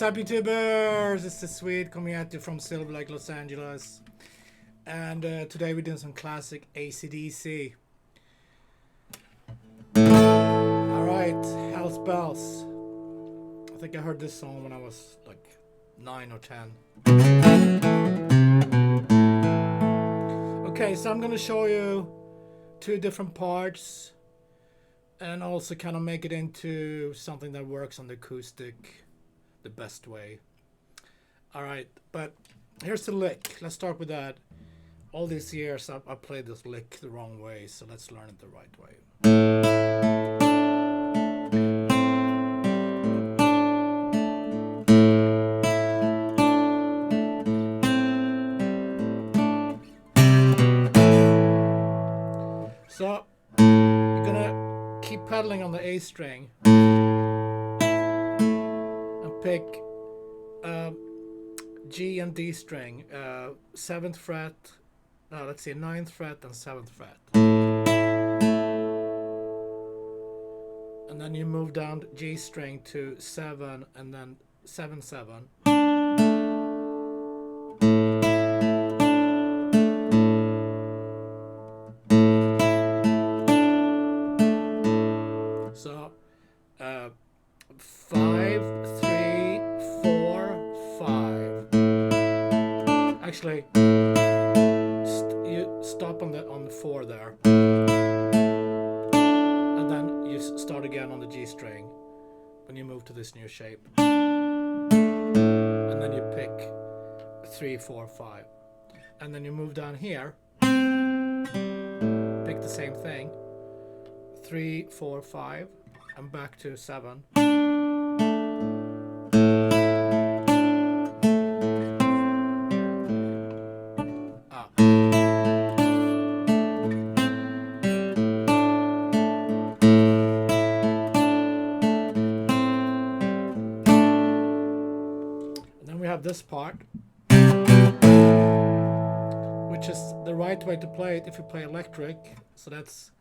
up, YouTubers? This is Swede coming at you from Silver Lake, Los Angeles. And today we're doing some classic AC/DC. Alright, Hell's Bells. I think I heard this song when I was like 9 or 10. Okay, so I'm going to show you two different parts and also kind of make it into something that works on the acoustic the best way. Alright, but here's the lick. Let's start with that. All these years I played this lick the wrong way, so let's learn it the right way. So you're gonna keep pedaling on the A string and pick G and D string, 7th fret, no, let's see, 9th fret and 7th fret. And then you move down G string to 7 and then 7, 7. So 5, 3, 4, 5. Actually, you stop on the 4 there, and then you start again on the G string when you move to this new shape, and then you pick 3, 4, 5, and then you move down here, pick the same thing, 3, 4, 5, and back to 7. This part, which is the right way to play it if you play electric. So that's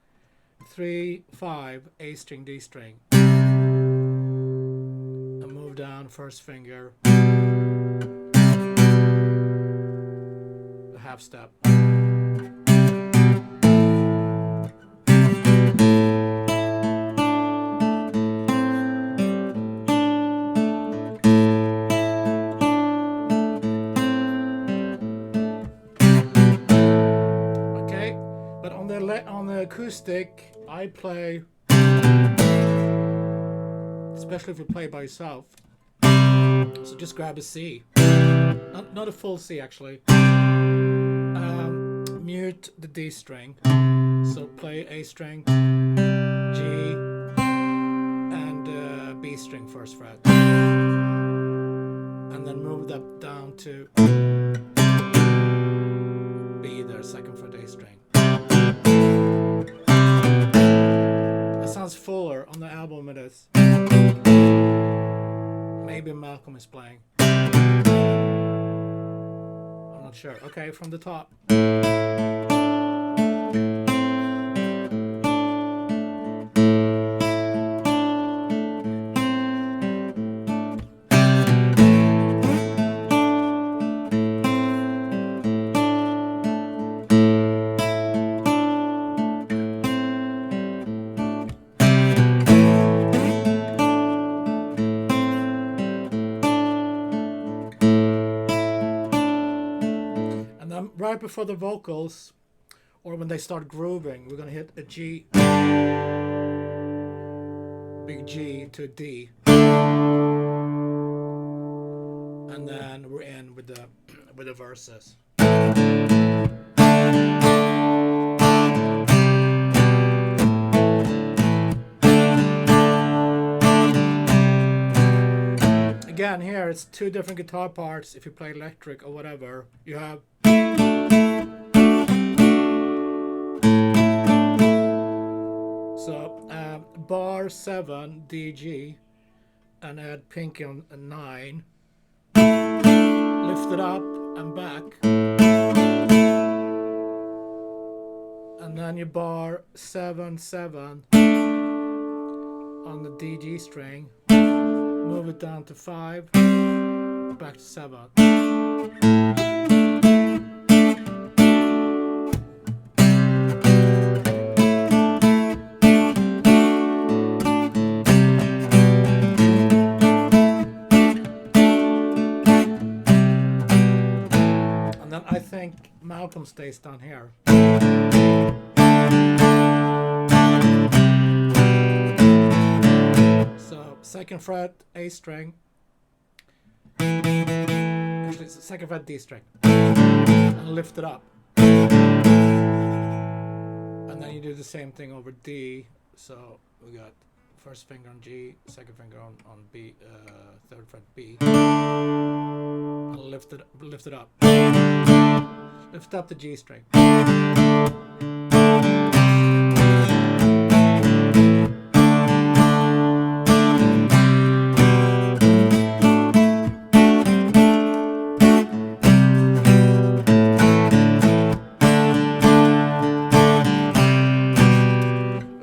3, 5, A string, D string, and move down first finger, a half step. On the acoustic, I play, especially if you play by yourself, so just grab a C, not a full C actually, mute the D string, so play A string, G, and B string first fret, and then move that down to B there, 2nd fret, A string. Sounds fuller on the album. It is. Maybe Malcolm is playing. I'm not sure. Okay, from the top. Right before the vocals, or when they start grooving, we're gonna hit a G, big G to a D, and then we're in with the verses. Again, here it's two different guitar parts. If you play electric or whatever, you have bar 7 D G and add pinky on a 9, lift it up and back, and then you bar 7 7 on the D G string, move it down to 5, back to 7. And then I think Malcolm stays down here. So 2nd fret, A string. Actually, it's the 2nd fret, D string. And lift it up. And then you do the same thing over D. So we got 1st finger on G, 2nd finger on B, 3rd fret B. And lift it up. Lift up the G string.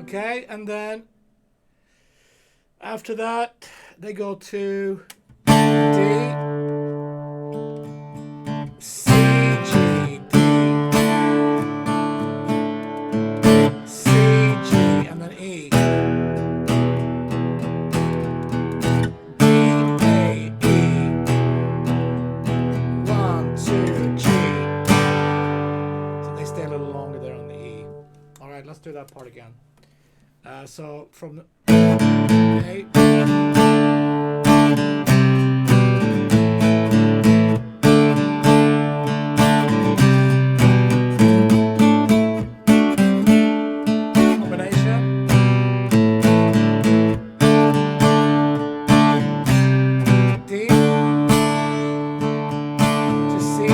Okay, and then after that they go to D, C, G, D, C, G, and then E, D, A, E, 1, 2, G. So they stay a little longer there on the E. All right, let's do that part again. So from A, combination, D to C, G.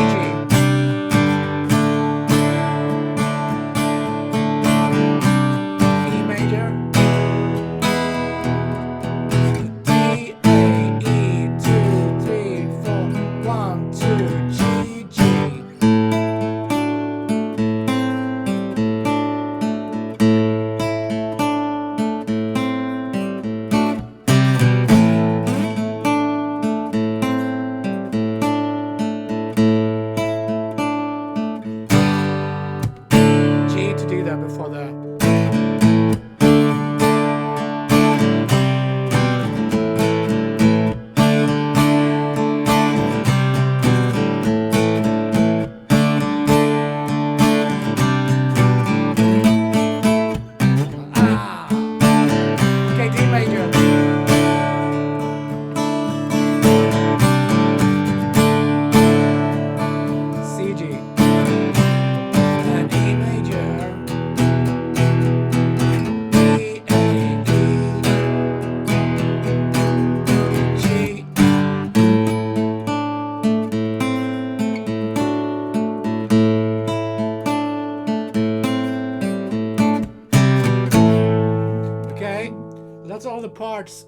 Before that. Okay, D major. C, G. And E major. That's all the parts.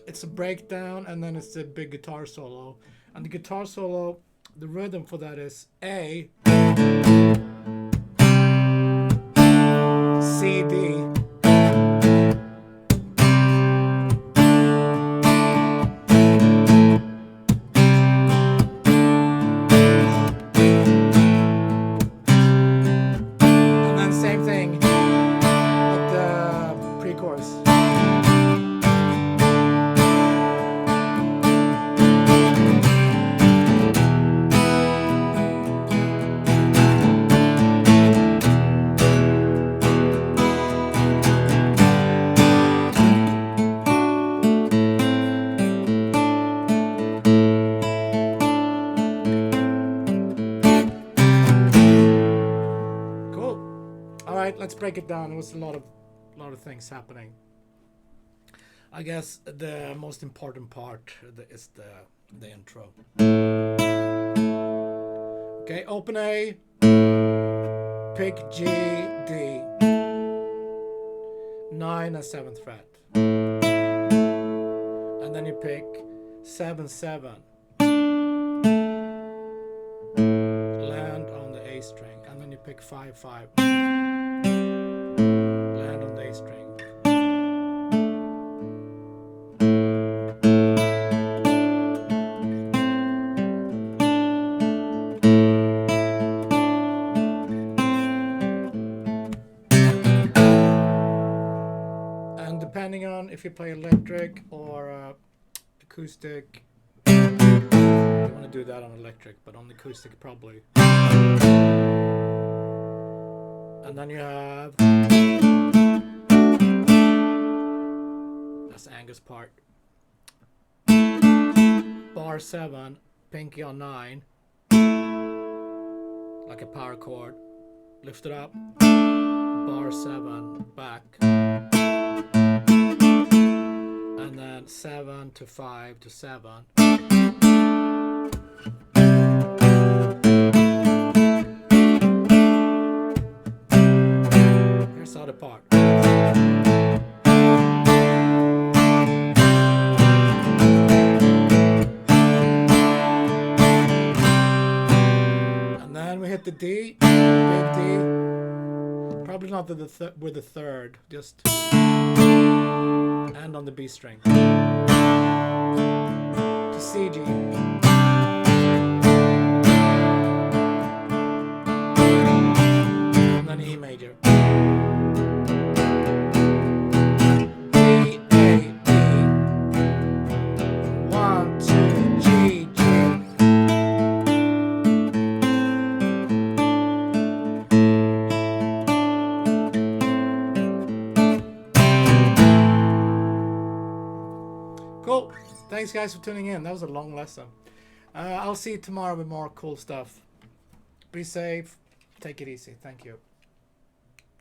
It's a breakdown, and then it's the big guitar solo. And the guitar solo, the rhythm for that is A, C, D, and then same thing with the pre-chorus. Let's break it down. There was a lot of things happening. I guess the most important part is the intro. Okay, open A, pick G, D, 9 and 7th fret, and then you pick 7, 7, land on the A string, and then you pick 5, 5. Land on the A string. depending on if you play electric or acoustic. You want to do that on electric, but on acoustic probably. And then you have, that's Angus part. Bar 7, pinky on 9, like a power chord. Lift it up. Bar 7, back. And then 7 to 5 to 7. Here's the other part. And then we hit the D, big D. Probably not with the third, just and on the B string. To C G. And then E major. D, A, D. 1, 2, G, G. Cool. Thanks guys for tuning in. That was a long lesson. I'll see you tomorrow with more cool stuff. Be safe. Take it easy. Thank you.